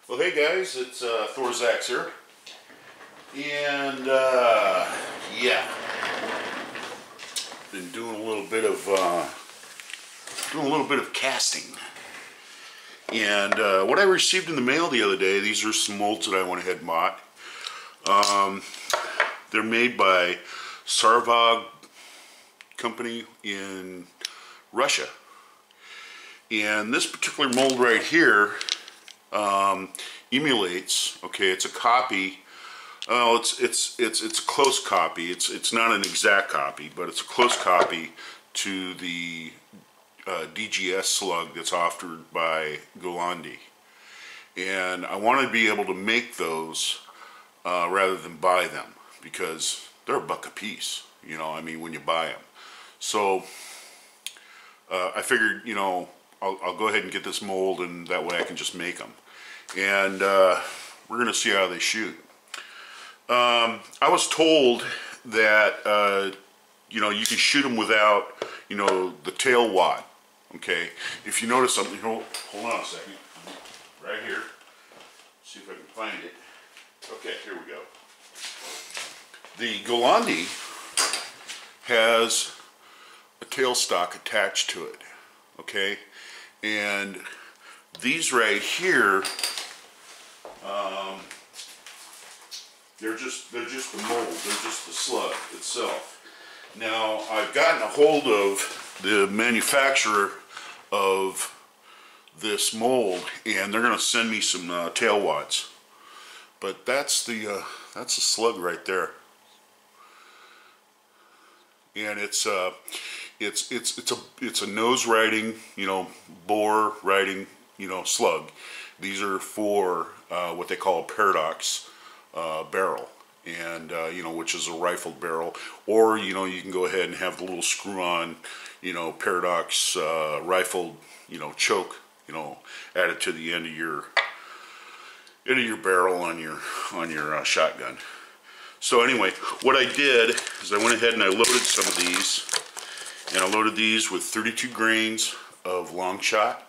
Well, hey guys, it's Thorzax here, and yeah, been doing a little bit of casting. And what I received in the mail the other day, these are some molds that I went ahead and bought. They're made by Sarvag company in Russia, and this particular mold right here emulates. Okay, it's a copy. Well, it's a close copy. It's not an exact copy, but it's a close copy to the DGS slug that's offered by Golandi. And I want to be able to make those rather than buy them, because they're a buck a piece. You know, I mean, when you buy them. So I figured, you know, I'll go ahead and get this mold, and that way I can just make them. And we're going to see how they shoot. I was told that, you know, you can shoot them without, you know, the tail wad. Okay, if you notice something, hold on a second, right here, see if I can find it. Okay, here we go. The Golandi has a tailstock attached to it, okay, and these right here, they're just the mold, they're just the slug itself. Now, I've gotten a hold of the manufacturer of this mold, and they're going to send me some tail wads. But that's the slug right there, and it's a nose riding, you know, bore riding, you know, slug. These are for what they call a paradox barrel, and you know, which is a rifled barrel, or you know, you can go ahead and have the little screw-on, you know, paradox rifled, you know, choke, you know, added to the end of your barrel on your shotgun. So anyway, what I did is I went ahead and I loaded some of these, and I loaded these with 32 grains of long shot.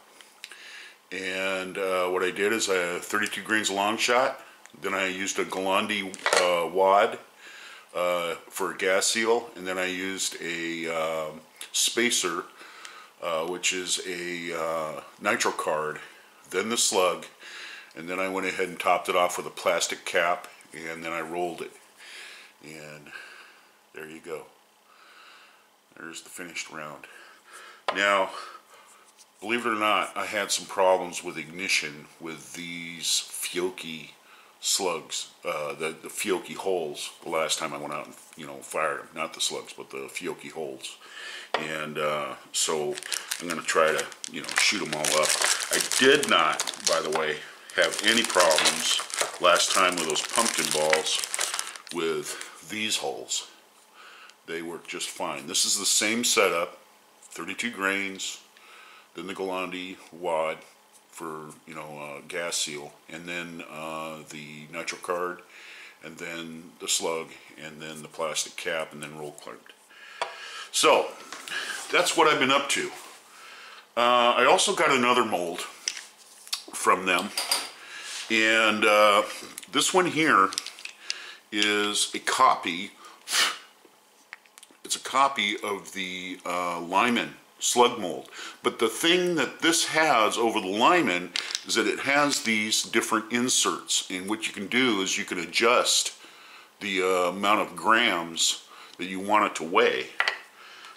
And what I did is I had 32 grains of long shot. Then I used a Golandi wad for a gas seal, and then I used a spacer, which is a nitro card, then the slug, and then I went ahead and topped it off with a plastic cap, and then I rolled it. And there you go. There's the finished round. Now, believe it or not, I had some problems with ignition with these Fiocchi slugs, the Fiocchi holes, the last time I went out and, you know, fired them. Not the slugs, but the Fiocchi holes. And so I'm going to try to, you know, shoot them all up. I did not, by the way, have any problems last time with those pumpkin balls with these holes. They work just fine. This is the same setup, 32 grains, then the Golandi wad for, you know, gas seal, and then the nitro card, and then the slug, and then the plastic cap, and then roll clamped. So that's what I've been up to. I also got another mold from them, and this one here is a copy. It's a copy of the Lyman slug mold, but the thing that this has over the Lyman is that it has these different inserts, and what you can do is you can adjust the amount of grams that you want it to weigh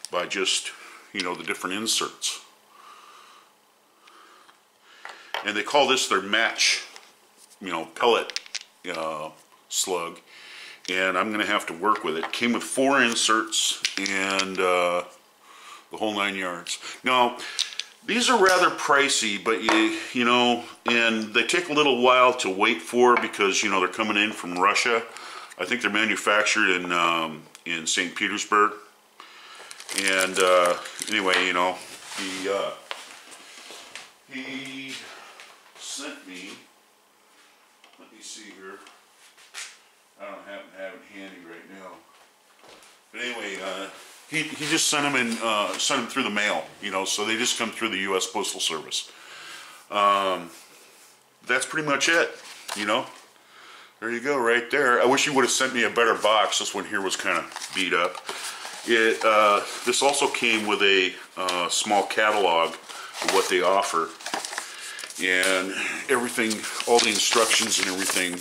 by just, you know, the different inserts. And they call this their match, you know, pellet slug, and I'm gonna have to work with it. It came with 4 inserts and the whole 9 yards. Now, these are rather pricey, but you know, and they take a little while to wait for, because, you know, they're coming in from Russia. I think they're manufactured in St. Petersburg. And anyway, you know, he sent me, let me see here, I don't happen to have it handy right now, but anyway, he just sent them in, sent them through the mail, you know, so they just come through the U.S. Postal Service. that's pretty much it, you know. There you go, right there. I wish you would have sent me a better box. This one here was kind of beat up. This also came with a small catalog of what they offer, and everything, all the instructions and everything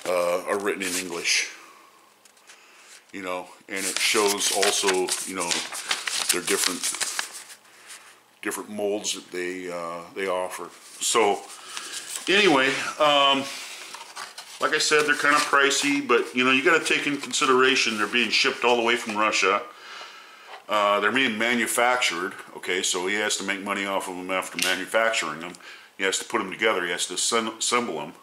are written in English, you know, and it shows also, you know, their different molds that they offer. So anyway, like I said, they're kind of pricey, but you know, you got to take in consideration they're being shipped all the way from Russia. They're being manufactured, okay, so he has to make money off of them after manufacturing them. He has to put them together, he has to assemble them.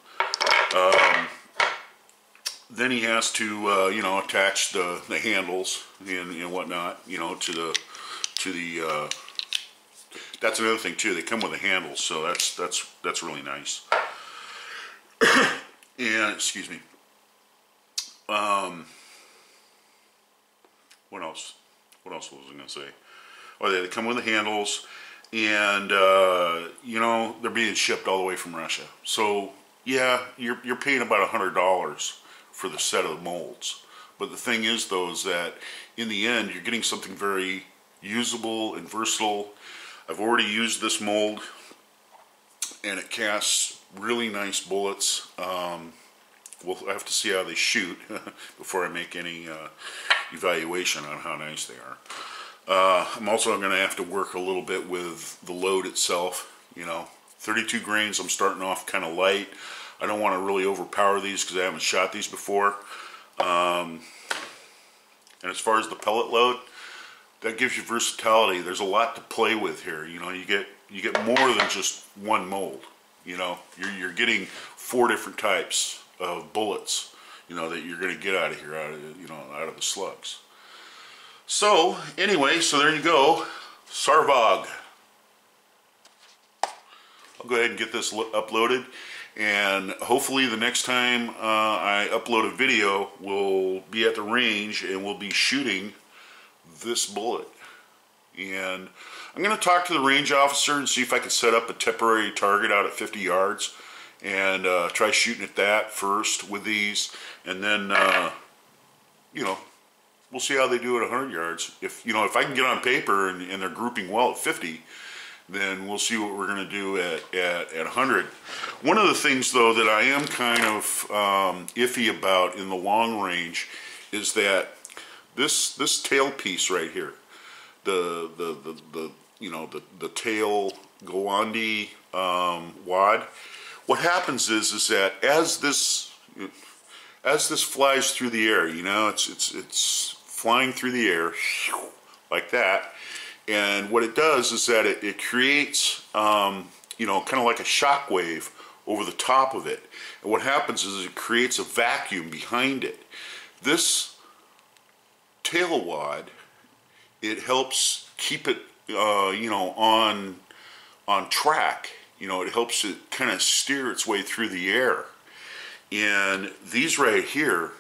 Then he has to, you know, attach the handles and whatnot, you know, to the that's another thing too, they come with the handles, so that's really nice. And, excuse me, what else was I going to say? Oh, they come with the handles, and, you know, they're being shipped all the way from Russia. So, yeah, you're paying about $100 for the set of molds. But the thing is, though, is that in the end, you're getting something very usable and versatile. I've already used this mold, and it casts really nice bullets. We'll have to see how they shoot before I make any evaluation on how nice they are. I'm also going to have to work a little bit with the load itself. You know, 32 grains, I'm starting off kind of light. I don't want to really overpower these because I haven't shot these before. And as far as the pellet load, that gives you versatility. There's a lot to play with here. You know, you get more than just one mold. You know, you're getting 4 different types of bullets, you know, that you're going to get out of here, out of the slugs. So anyway, so there you go, Sarvog. I'll go ahead and get this uploaded, and hopefully the next time I upload a video, we'll be at the range and we'll be shooting this bullet. And I'm going to talk to the range officer and see if I can set up a temporary target out at 50 yards and try shooting at that first with these, and then you know, we'll see how they do at 100 yards. If I can get on paper and they're grouping well at 50, then we'll see what we're going to do at 100. One of the things, though, that I am kind of iffy about in the long range is that this tail piece right here, the tail Gowandi wad. What happens is that as this flies through the air, you know, it's flying through the air like that, and what it does is that it creates you know, kind of like a shock wave over the top of it, and what happens is it creates a vacuum behind it. This tail wad, it helps keep it you know, on track. You know, it helps it kind of steer its way through the air. And these right here,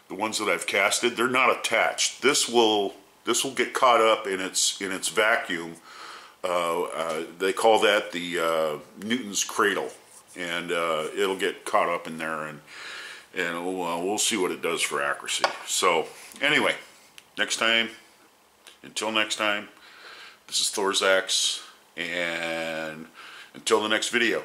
the ones that I've casted, they're not attached. This will get caught up in its vacuum. They call that the Newton's cradle, and it'll get caught up in there, and we'll see what it does for accuracy. So anyway, until next time, this is Thorzax, and until the next video.